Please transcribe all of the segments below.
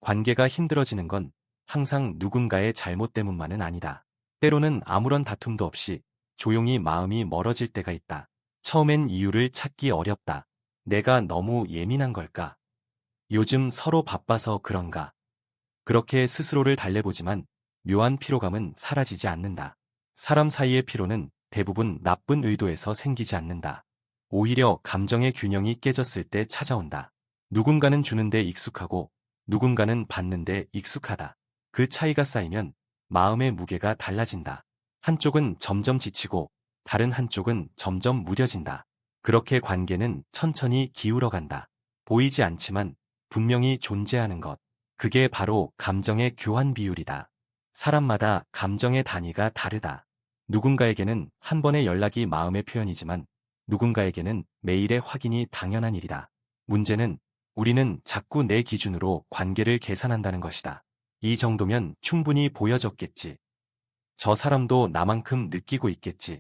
관계가 힘들어지는 건 항상 누군가의 잘못 때문만은 아니다. 때로는 아무런 다툼도 없이 조용히 마음이 멀어질 때가 있다. 처음엔 이유를 찾기 어렵다. 내가 너무 예민한 걸까? 요즘 서로 바빠서 그런가? 그렇게 스스로를 달래보지만 묘한 피로감은 사라지지 않는다. 사람 사이의 피로는 대부분 나쁜 의도에서 생기지 않는다. 오히려 감정의 균형이 깨졌을 때 찾아온다. 누군가는 주는데 익숙하고 누군가는 받는데 익숙하다. 그 차이가 쌓이면 마음의 무게가 달라진다. 한쪽은 점점 지치고 다른 한쪽은 점점 무뎌진다. 그렇게 관계는 천천히 기울어간다. 보이지 않지만 분명히 존재하는 것. 그게 바로 감정의 교환 비율이다. 사람마다 감정의 단위가 다르다. 누군가에게는 한 번의 연락이 마음의 표현이지만 누군가에게는 매일의 확인이 당연한 일이다. 문제는 우리는 자꾸 내 기준으로 관계를 계산한다는 것이다. 이 정도면 충분히 보여졌겠지. 저 사람도 나만큼 느끼고 있겠지.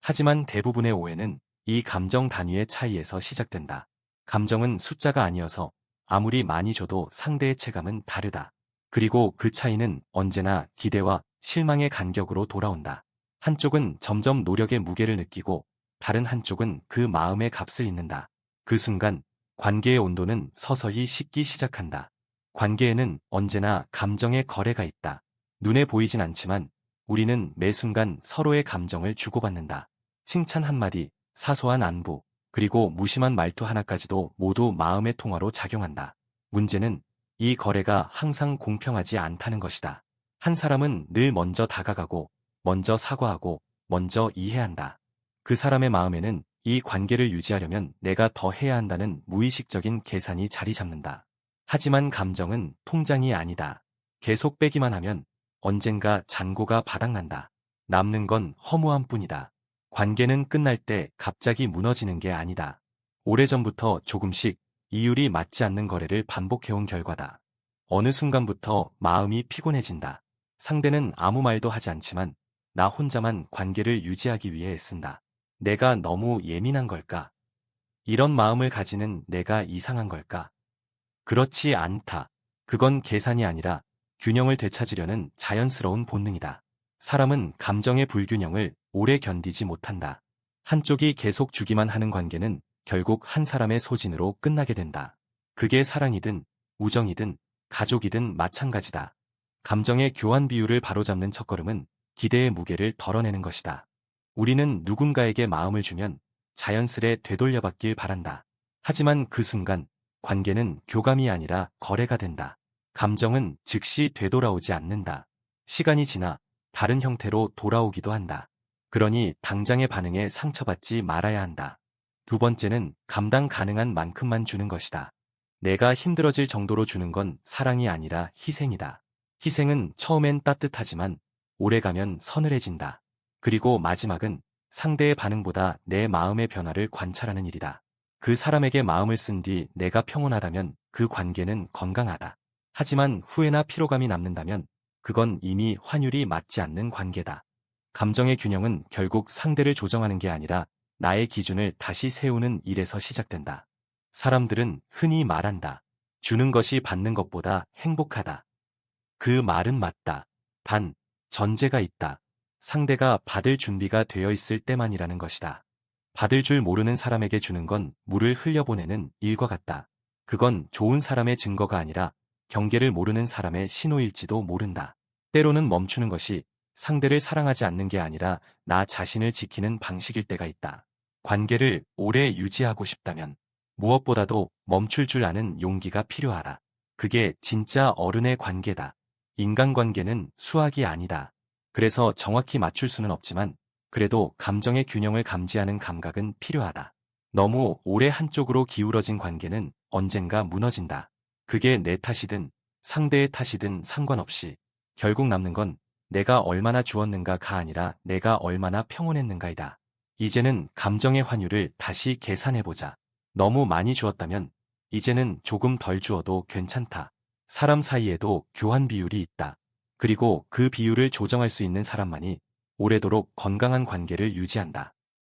하지만 대부분의 오해는 이 감정 단위의 차이에서 시작된다. 감정은 숫자가 아니어서 아무리 많이 줘도 상대의 체감은 다르다. 그리고 그 차이는 언제나 기대와 실망의 간격으로 돌아온다. 한쪽은 점점 노력의 무게를 느끼고 다른 한쪽은 그 마음의 값을 잊는다. 그 순간 관계의 온도는 서서히 식기 시작한다. 관계에는 언제나 감정의 거래가 있다. 눈에 보이진 않지만 우리는 매 순간 서로의 감정을 주고받는다. 칭찬 한마디, 사소한 안부, 그리고 무심한 말투 하나까지도 모두 마음의 통화로 작용한다. 문제는 이 거래가 항상 공평하지 않다는 것이다. 한 사람은 늘 먼저 다가가고, 먼저 사과하고, 먼저 이해한다. 그 사람의 마음에는 이 관계를 유지하려면 내가 더 해야 한다는 무의식적인 계산이 자리 잡는다. 하지만 감정은 통장이 아니다. 계속 빼기만 하면 언젠가 잔고가 바닥난다. 남는 건 허무함뿐이다. 관계는 끝날 때 갑자기 무너지는 게 아니다. 오래전부터 조금씩 이율이 맞지 않는 거래를 반복해온 결과다. 어느 순간부터 마음이 피곤해진다. 상대는 아무 말도 하지 않지만 나 혼자만 관계를 유지하기 위해 애쓴다. 내가 너무 예민한 걸까? 이런 마음을 가지는 내가 이상한 걸까? 그렇지 않다. 그건 계산이 아니라 균형을 되찾으려는 자연스러운 본능이다. 사람은 감정의 불균형을 오래 견디지 못한다. 한쪽이 계속 주기만 하는 관계는 결국 한 사람의 소진으로 끝나게 된다. 그게 사랑이든 우정이든 가족이든 마찬가지다. 감정의 교환 비율을 바로잡는 첫걸음은 기대의 무게를 덜어내는 것이다. 우리는 누군가에게 마음을 주면 자연스레 되돌려받길 바란다. 하지만 그 순간 관계는 교감이 아니라 거래가 된다. 감정은 즉시 되돌아오지 않는다. 시간이 지나 다른 형태로 돌아오기도 한다. 그러니 당장의 반응에 상처받지 말아야 한다. 두 번째는 감당 가능한 만큼만 주는 것이다. 내가 힘들어질 정도로 주는 건 사랑이 아니라 희생이다. 희생은 처음엔 따뜻하지만 오래가면 서늘해진다. 그리고 마지막은 상대의 반응보다 내 마음의 변화를 관찰하는 일이다. 그 사람에게 마음을 쓴 뒤 내가 평온하다면 그 관계는 건강하다. 하지만 후회나 피로감이 남는다면 그건 이미 환율이 맞지 않는 관계다. 감정의 균형은 결국 상대를 조정하는 게 아니라 나의 기준을 다시 세우는 일에서 시작된다. 사람들은 흔히 말한다. 주는 것이 받는 것보다 행복하다. 그 말은 맞다. 단, 전제가 있다. 상대가 받을 준비가 되어 있을 때만이라는 것이다. 받을 줄 모르는 사람에게 주는 건 물을 흘려보내는 일과 같다. 그건 좋은 사람의 증거가 아니라 경계를 모르는 사람의 신호일지도 모른다. 때로는 멈추는 것이 상대를 사랑하지 않는 게 아니라 나 자신을 지키는 방식일 때가 있다. 관계를 오래 유지하고 싶다면 무엇보다도 멈출 줄 아는 용기가 필요하다. 그게 진짜 어른의 관계다. 인간관계는 수학이 아니다. 그래서 정확히 맞출 수는 없지만 그래도 감정의 균형을 감지하는 감각은 필요하다. 너무 오래 한쪽으로 기울어진 관계는 언젠가 무너진다. 그게 내 탓이든 상대의 탓이든 상관없이 결국 남는 건 내가 얼마나 주었는가가 아니라 내가 얼마나 평온했는가이다. 이제는 감정의 환율을 다시 계산해보자. 너무 많이 주었다면 이제는 조금 덜 주어도 괜찮다. 사람 사이에도 교환 비율이 있다. 그리고 그 비율을 조정할 수 있는 사람만이 오래도록 건강한 관계를 유지한다.